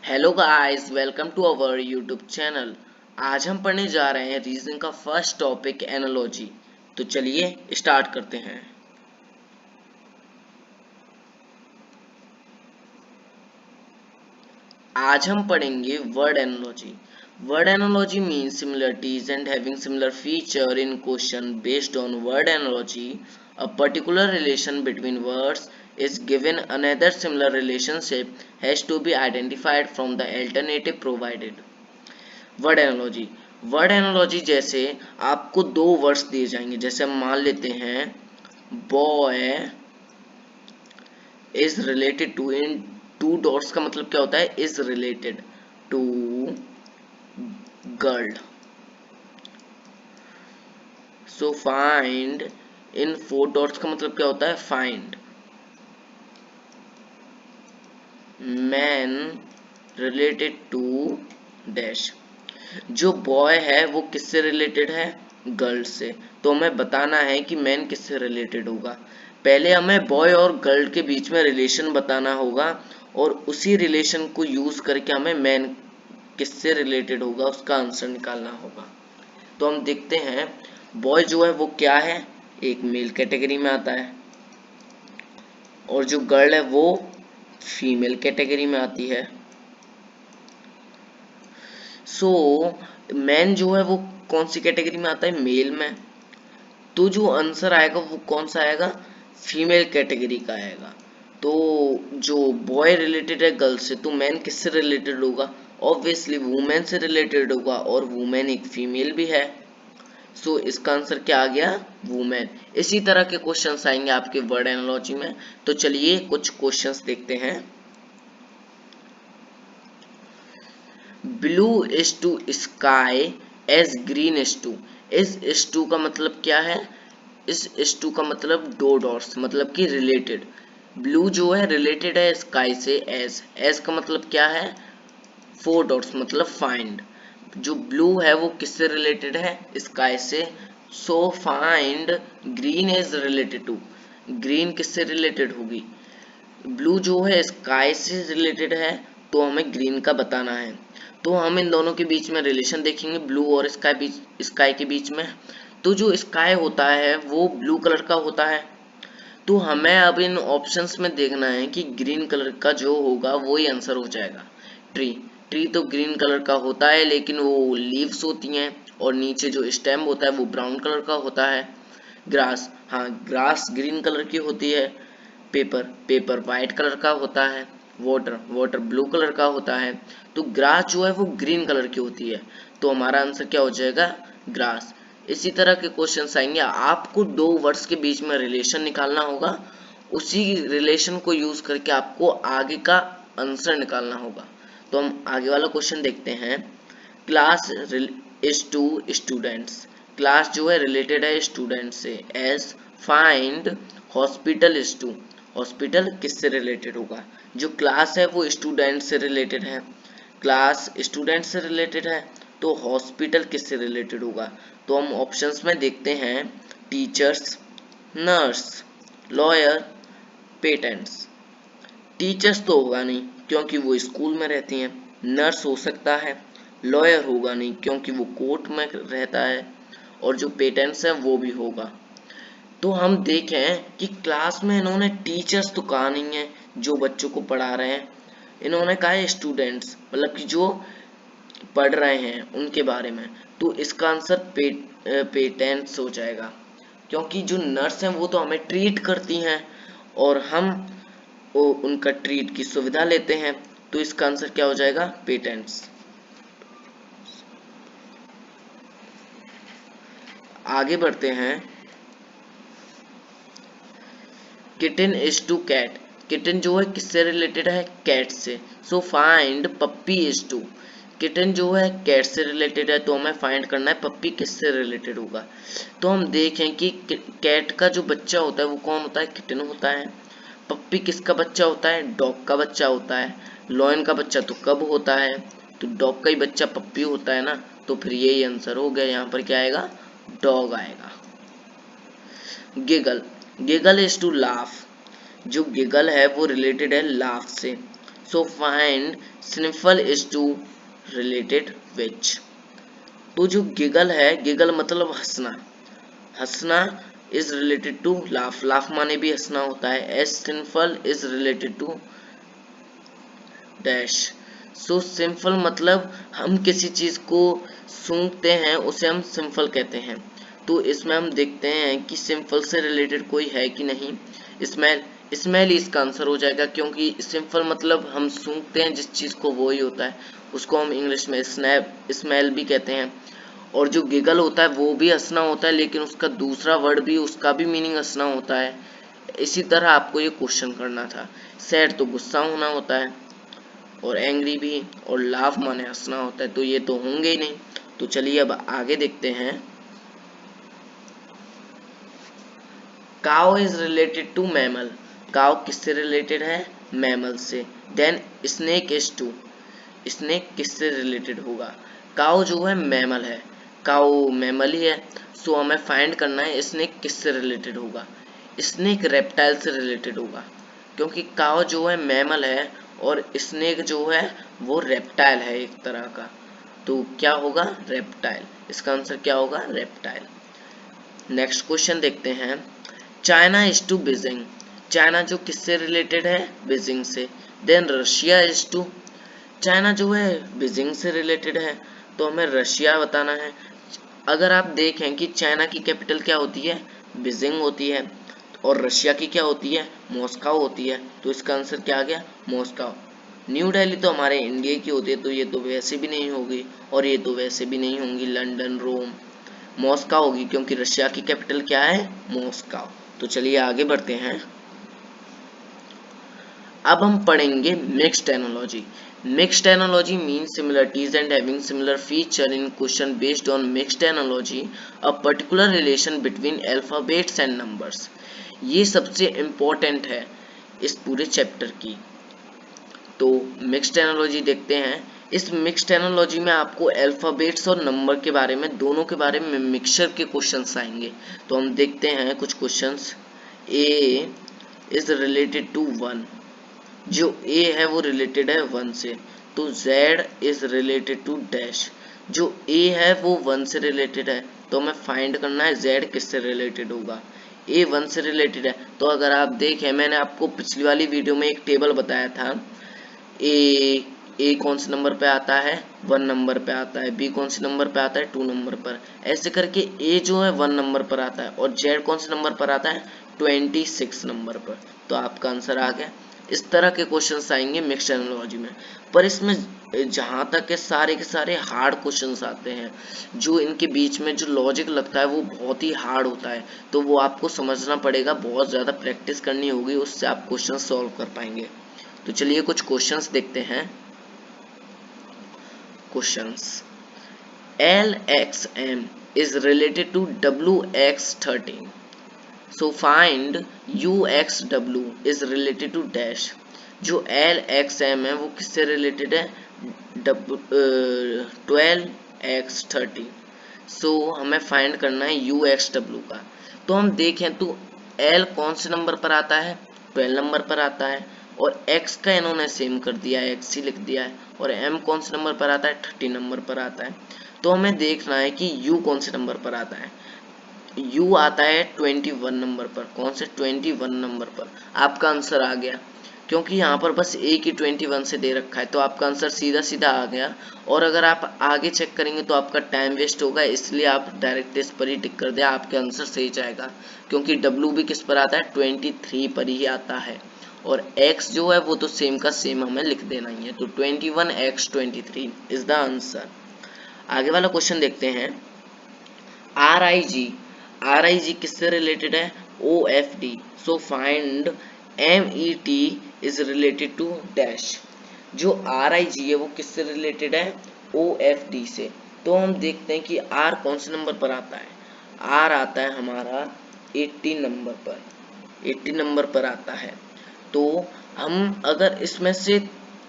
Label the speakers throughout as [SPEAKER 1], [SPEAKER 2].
[SPEAKER 1] Hello guys, welcome to our YouTube channel. आज हम पढ़ने जा रहे हैं रीजनिंग का फर्स्ट टॉपिक एनालॉजी। तो चलिए स्टार्ट करते हैं। आज हम पढ़ेंगे word analogy. Word analogy means similarities and having similar feature in question based on word analogy. A particular relation between words is given, another similar relationship has to be identified from the alternative provided. Word analogy. Word analogy जैसे आपको दो words दिए जाएंगे, जैसे हम मान लेते हैं बॉय इज रिलेटेड टू, इन टू डॉट्स का मतलब क्या होता है, is related to girl. So find इन फोर डॉट्स का मतलब क्या होता है, find man related to dash. जो बॉय है वो किससे रिलेटेड है, गर्ल से। तो हमें बताना है कि मैन किससे रिलेटेड होगा। पहले हमें बॉय और गर्ल के बीच में रिलेशन बताना होगा और उसी रिलेशन को यूज करके हमें मैन किससे रिलेटेड होगा उसका आंसर निकालना होगा। तो हम देखते हैं बॉय जो है वो क्या है, एक मेल कैटेगरी में आता है, और जो गर्ल है वो फीमेल कैटेगरी में आती है। सो मैन जो है वो कौन सी कैटेगरी में आता है, मेल में। तो जो आंसर आएगा वो कौन सा आएगा, फीमेल कैटेगरी का आएगा। तो जो बॉय रिलेटेड है गर्ल से, तो मैन किससे रिलेटेड होगा, ऑब्वियसली वुमेन से रिलेटेड होगा, और वुमेन एक फीमेल भी है। सो इसका आंसर क्या आ गया, वुमेन। इसी तरह के क्वेश्चंस आएंगे आपके वर्ड एनालॉजी में। तो चलिए कुछ क्वेश्चंस देखते हैं। Blue is to sky as green is to. इस टू का मतलब क्या है, इस टू का मतलब दो डॉट्स, मतलब कि रिलेटेड। ब्लू जो है रिलेटेड है स्काई से, एज का मतलब क्या है, फोर डॉट्स मतलब फाइंड। जो ब्लू है वो किससे रिलेटेड है, स्काई से। So find green is related to, green किससे रिलेटेड होगी, ब्लू जो है स्काई से रिलेटेड है, तो हमें ग्रीन का बताना है। तो हम इन दोनों के बीच में रिलेशन देखेंगे, ब्लू और स्काई के बीच में। तो जो स्काई होता है वो ब्लू कलर का होता है। तो हमें अब इन ऑप्शंस में देखना है कि ग्रीन कलर का जो होगा वो ही आंसर हो जाएगा। ट्री, ट्री तो ग्रीन कलर का होता है, लेकिन वो लीव्स होती हैं और नीचे जो स्टेम होता है वो ब्राउन कलर का होता है। ग्रास, हाँ ग्रास ग्रीन कलर की होती है। पेपर, पेपर वाइट कलर का होता है। वाटर, वाटर ब्लू कलर का होता है। तो ग्रास जो है वो ग्रीन कलर की होती है। तो हमारा आंसर क्या हो जाएगा, ग्रास। इसी तरह के क्वेश्चंस आएंगे, आपको दो वर्ड्स के बीच में रिलेशन निकालना होगा, उसी रिलेशन को यूज करके आपको आगे का आंसर निकालना होगा। तो हम आगे वाला क्वेश्चन देखते हैं। Class is to students, class जो है रिलेटेड है स्टूडेंट से, as find hospital is to, hospital किससे रिलेटेड होगा, जो क्लास है वो स्टूडेंट से रिलेटेड है, क्लास स्टूडेंट से रिलेटेड है, तो हॉस्पिटल किससे रिलेटेड होगा। तो हम ऑप्शंस में देखते हैं, teachers, nurse, lawyer, patents. Teachers तो होगा नहीं क्योंकि वो स्कूल में रहती हैं, नर्स हो सकता है, लॉयर होगा नहीं क्योंकि वो कोर्ट में रहता है, और जो पेटेंट्स है वो भी होगा। तो हम देखें कि क्लास में इन्होंने टीचर्स तो कहा नहीं है जो बच्चों को पढ़ा रहे हैं, इन्होंने कहा है स्टूडेंट्स, मतलब कि जो पढ़ रहे हैं उनके बारे में। तो इसका आंसर पेटेंट्स हो जाएगा, क्योंकि जो नर्स हैं वो तो हमें ट्रीट करती हैं और हम वो उनका ट्रीट की सुविधा लेते हैं। तो इसका आंसर क्या हो जाएगा, पेटेंट्स। आगे बढ़ते हैं। Kitten is to cat, kitten जो है किससे रिलेटेड है, कैट से। So find puppy is to, kitten जो है कैट से रिलेटेड है, तो हमें फाइंड करना है पप्पी किससे रिलेटेड होगा। तो हम देखें कि कैट का जो बच्चा होता है वो कौन होता है, किटन होता है। पप्पी किसका बच्चा होता है, डॉग का बच्चा होता है। लॉयन का बच्चा तो कब होता है, तो डॉग का ही बच्चा पप्पी होता है ना। तो फिर यही आंसर हो गया, यहाँ पर क्या आएगा, डॉग आएगा। Giggle, giggle is to laugh, जो गिगल है वो रिलेटेड है लाफ से। So find sniffle is to related which. तो जो गिगल है, गिगल मतलब हंसना, हंसना is related to laugh, laugh माने भी हंसना होता है। As simple is related to dash. So simple मतलब हम किसी चीज को सूंघते हैं उसे हम सिंपल कहते हैं। तो इसमें हम देखते हैं कि सिंपल से रिलेटेड कोई है कि नहीं। स्मेल, स्मेल इसका आंसर हो जाएगा, क्योंकि सिंपल मतलब हम सूंघते हैं जिस चीज को, वो ही होता है, उसको हम इंग्लिश में स्मेल भी कहते हैं। और जो गिगल होता है वो भी हंसना होता है, लेकिन उसका दूसरा वर्ड भी, उसका भी मीनिंग हंसना होता है। इसी तरह आपको ये क्वेश्चन करना था। सैड तो गुस्सा होना होता है, और एंग्री भी, और लाफ माने हंसना होता है, तो ये तो होंगे ही नहीं। तो चलिए अब आगे देखते हैं। Cow is related to mammal. Cow किससे रिलेटेड है? मैमल से। Then snake is to, snake किससे रिलेटेड होगा? काउ जो है मैमल है, काउ मैमल ही है। सो हमें फाइंड करना है स्नेक किससे रिलेटेड होगा। स्नेक रेप्टाइल से रिलेटेड होगा, क्योंकि काउ जो है मैमल है और स्नेक जो है वो रेप्टाइल है एक तरह का। तो क्या होगा? रेप्टाइल। इसका आंसर क्या होगा? रेप्टाइल। नेक्स्ट क्वेश्चन देखते हैं। China is to Beijing. China जो किससे रिलेटेड है? बीजिंग से। Then Russia is to, China जो है बीजिंग से रिलेटेड है, तो हमें रशिया बताना है। अगर आप देखें कि चाइना की कैपिटल क्या होती है? बीजिंग होती है, और रशिया की क्या होती है? मॉस्को होती है। तो इसका आंसर क्या आ गया? मॉस्को। न्यू दिल्ली तो हमारे इंडिया की होती है, तो ये तो वैसे भी नहीं होगी, और ये तो वैसे भी नहीं होंगी लंदन, रोम। मॉस्को होगी, क्योंकि रशिया की कैपिटल क्या है? मॉस्को। तो चलिए आगे बढ़ते हैं। अब हम पढ़ेंगे mixed analogy. Mixed analogy means similarities and having similar feature in question based on mixed analogy, a particular relation between alphabets and numbers. ये सबसे इम्पोर्टेंट है इस पूरे चैप्टर की। तो मिक्स्ड एनालॉजी देखते हैं। इस मिक्स्ड एनालॉजी में आपको अल्फाबेट्स और नंबर के बारे में, दोनों के बारे में मिक्सचर के क्वेश्चंस आएंगे। तो हम देखते हैं कुछ questions. A is related to 1, जो a है वो रिलेटेड है 1 से। तो z is related to dash, जो a है वो 1 से रिलेटेड है, तो हमें फाइंड करना है z किससे रिलेटेड होगा। a 1 से रिलेटेड है, तो अगर आप देखें, मैंने आपको पिछली वाली वीडियो में एक टेबल बताया था। a कौन से नंबर पे आता है? 1 नंबर पे आता है। b कौन से नंबर पे आता है? 2 नंबर पर। ऐसे करके a जो है 1 नंबर पर आता है, और z कौन से नंबर पर आता है? 26 नंबर पर। तो आपका आंसर आ गया। इस तरह के क्वेश्चंस आएंगे मिक्स्ड एनालॉजी में, पर इसमें जहां तक के सारे हार्ड क्वेश्चंस आते हैं, जो इनके बीच में जो लॉजिक लगता है वो बहुत ही हार्ड होता है, तो वो आपको समझना पड़ेगा, बहुत ज़्यादा प्रैक्टिस करनी होगी, उससे आप क्वेश्चन सॉल्व कर पाएंगे। तो चलिए कुछ क्वेश्चंस देखते हैं। Questions. LXM is related to WX13. So find UXW is related to dash। जो LXM है वो किससे रिलेटेड है? 12x13। सो हमें फाइंड करना है UXW का। तो हम देखें तो L कौन से नंबर पर आता है? 12 नंबर पर आता है, और X का इन्होंने सेम कर दिया है, X ही लिख दिया है, और M कौन से नंबर पर आता है? 30 नंबर पर आता है। तो हमें देखना है कि U कौन से नंबर पर आता है। U आता है 21 नंबर पर। कौन से? 21 नंबर पर। आपका आंसर आ गया, क्योंकि यहाँ पर बस एक ही 21 से दे रखा है, तो आपका आंसर सीधा सीधा आ गया। और अगर आप आगे चेक करेंगे तो आपका टाइम वेस्ट होगा, इसलिए आप डायरेक्ट इस पर ही टिक कर दिया, आपके आंसर सही जाएगा। क्योंकि W भी किस पर आता है? 23 पर ही आता है, और X जो है वो तो सेम का सेम हमें लिख देना ही है। तो 21x23 इज द आंसर। आगे वाला क्वेश्चन देखते हैं। RIG किससे रिलेटेड है? OFD। So find MET is related to dash. जो RIG है वो किससे रिलेटेड है? OFD से। तो हम देखते हैं कि R कौन से नंबर पर आता है। R आता है हमारा 80 नंबर पर, 80 नंबर पर आता है। तो हम अगर इसमें से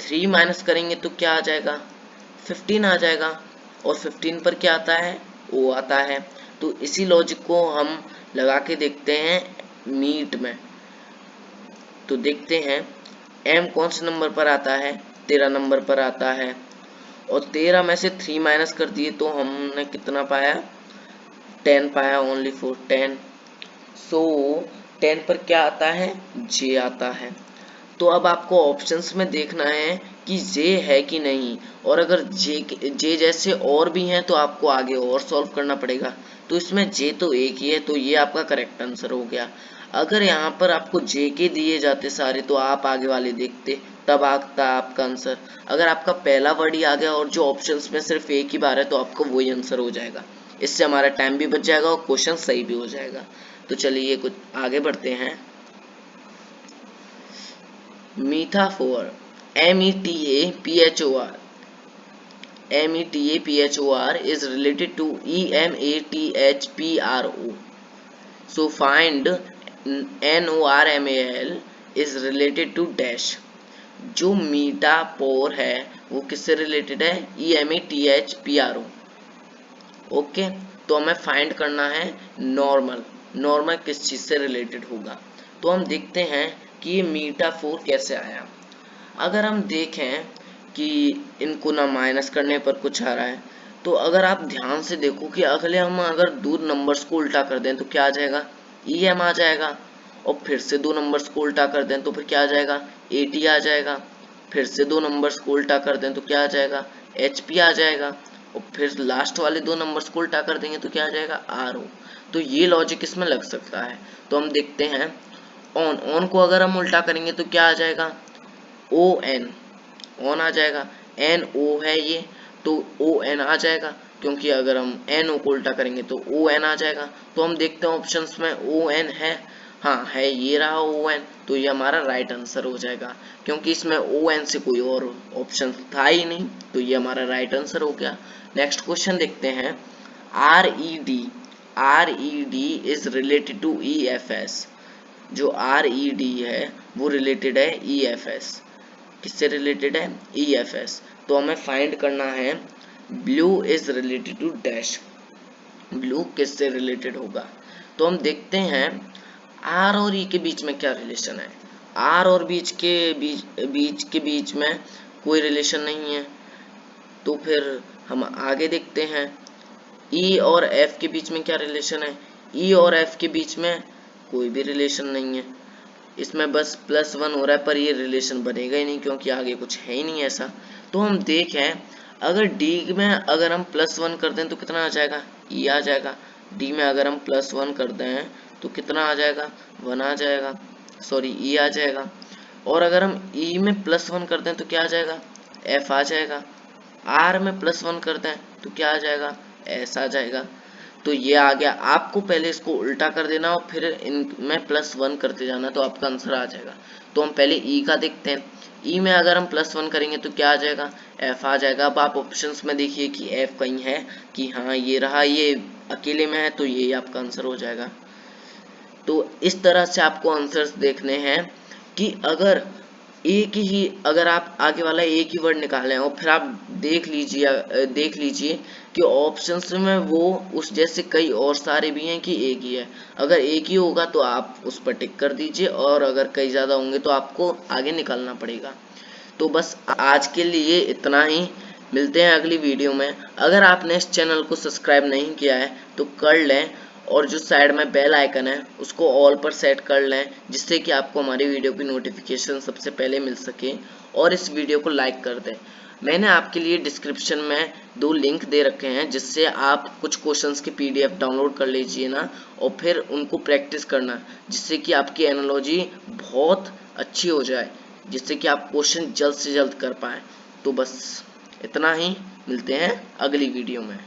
[SPEAKER 1] 3 माइनस करेंगे तो क्या आ जाएगा? 15 आ जाएगा, और 15 पर क्या आता है? O आता है। तो इसी लॉजिक को हम लगा के देखते हैं मीट में। तो देखते हैं m कौन से नंबर पर आता है, 13 नंबर पर आता है, और 13 में से 3 माइनस कर दिए तो हमने कितना पाया, 10 पाया, ओनली फॉर 10। सो 10 पर क्या आता है, j आता है। तो अब आपको ऑप्शंस में देखना है कि जे है कि नहीं, और अगर जे जैसे और भी हैं तो आपको आगे और सॉल्व करना पड़ेगा। तो इसमें जे तो एक ही है, तो ये आपका करेक्ट आंसर हो गया। अगर यहाँ पर आपको जे के दिए जाते सारे तो आप आगे वाले देखते, तब आता आपका आंसर। अगर आपका पहला वर्ड ही आ गया और जो ऑप्शंस में सिर्फ एक ही बार है तो आपको वही आंसर हो जाएगा। इससे हमारा टाइम भी बच जाएगा और क्वेश्चन सही भी हो जाएगा। तो चलिए कुछ आगे बढ़ते हैं। Metaphor, METAPHOR, METAPHOR is related to EMATHPRO. So find NORMAL is related to dash. जो मीटापोर है वो किससे रिलेटेड है, EMATHPRO। ओके, तो हमें फाइंड करना है नॉर्मल। नॉर्मल किस चीज से रिलेटेड होगा, तो हम देखते हैं कि ये मीटाफोर कैसे आया। अगर हम देखें कि इनको ना माइनस करने पर कुछ आ रहा है, तो अगर आप ध्यान से देखो कि अगले हम अगर दो नंबर्स को उल्टा कर दें तो क्या आ जाएगा, EM आ जाएगा, और फिर से दो नंबर्स को उल्टा कर दें तो फिर क्या आ जाएगा, AT आ जाएगा, फिर से दो नंबर्स को उल्टा कर दें तो क्या आ जाएगा, HP आ जाएगा, और फिर लास्ट वाले दो नंबर्स को उल्टा कर देंगे तो क्या आ जाएगा, RO। तो ये लॉजिक इसमें लग सकता है। तो हम देखते हैं, ऑन को अगर हम उल्टा करेंगे तो क्या आ जाएगा, ON, ऑन आ जाएगा। NO है ये, तो ON आ जाएगा, क्योंकि अगर हम NO को उल्टा करेंगे तो ON आ जाएगा। तो हम देखते हैं ऑप्शंस में ON है, हाँ है, ये रहा ON, तो ये हमारा राइट आंसर हो जाएगा, क्योंकि इसमें ON से कोई और ऑप्शन था ही नहीं, तो ये हमारा राइट आंसर हो गया। नेक्स्ट क्वेश्चन देखते हैं। RED is related to EFS। जो RED है वो रिलेटेड है EFS। किससे रिलेटेड है, EFS। तो हमें फाइंड करना है blue is related to dash. Blue किससे रिलेटेड होगा, तो हम देखते हैं R और E के बीच में क्या रिलेशन है। R और बीच के बीच में कोई रिलेशन नहीं है, तो फिर हम आगे देखते हैं। E और F के बीच में क्या रिलेशन है, E और F के बीच में कोई भी रिलेशन नहीं है। इसमें बस +1 हो रहा है, पर ये रिलेशन बनेगा ही नहीं क्योंकि आगे कुछ है ही नहीं ऐसा। तो हम देखें, अगर D में अगर हम +1 कर दें तो कितना आ जाएगा, E आ जाएगा। D में अगर हम +1 कर दें तो कितना आ जाएगा, 1 आ जाएगा, सॉरी E आ जाएगा। और अगर हम E में +1 कर दें तो क्या आ जाएगा, F आ जाएगा। R में +1 कर दें तो क्या आ जाएगा, S आ जाएगा। तो ये आ गया। आपको पहले इसको उल्टा कर देना और फिर इनमें +1 करते जाना, तो आपका आंसर आ जाएगा। तो हम पहले E का देखते हैं। E में अगर हम +1 करेंगे तो क्या आ जाएगा, F आ जाएगा। अब आप ऑप्शंस में देखिए कि F कहीं है, कि हाँ ये रहा, ये अकेले में है, तो ये आपका आंसर हो जाएगा। तो इस तरह से आपको आंसर्स देखने हैं कि अगर एक ही, अगर आप आगे वाला एक ही वर्ड निकालें और फिर आप देख लीजिए कि ऑप्शंस में वो उस जैसे कई और सारे भी हैं कि एक ही है। अगर एक ही होगा तो आप उस पर टिक कर दीजिए, और अगर कई ज़्यादा होंगे तो आपको आगे निकालना पड़ेगा। तो बस आज के लिए इतना ही, मिलते हैं अगली वीडियो में। अगर आपने इस चैनल को सब्सक्राइब नहीं किया है तो कर लें, और जो साइड में बेल आइकन है उसको ऑल पर सेट कर लें, जिससे कि आपको हमारी वीडियो की नोटिफिकेशन सबसे पहले मिल सके। और इस वीडियो को लाइक कर दें। मैंने आपके लिए डिस्क्रिप्शन में 2 लिंक दे रखे हैं, जिससे आप कुछ क्वेश्चंस के PDF डाउनलोड कर लीजिए ना, और फिर उनको प्रैक्टिस करना, जिससे कि आपकी एनालॉजी बहुत अच्छी हो जाए, जिससे कि आप क्वेश्चन जल्द से जल्द कर पाएँ। तो बस इतना ही, मिलते हैं अगली वीडियो में।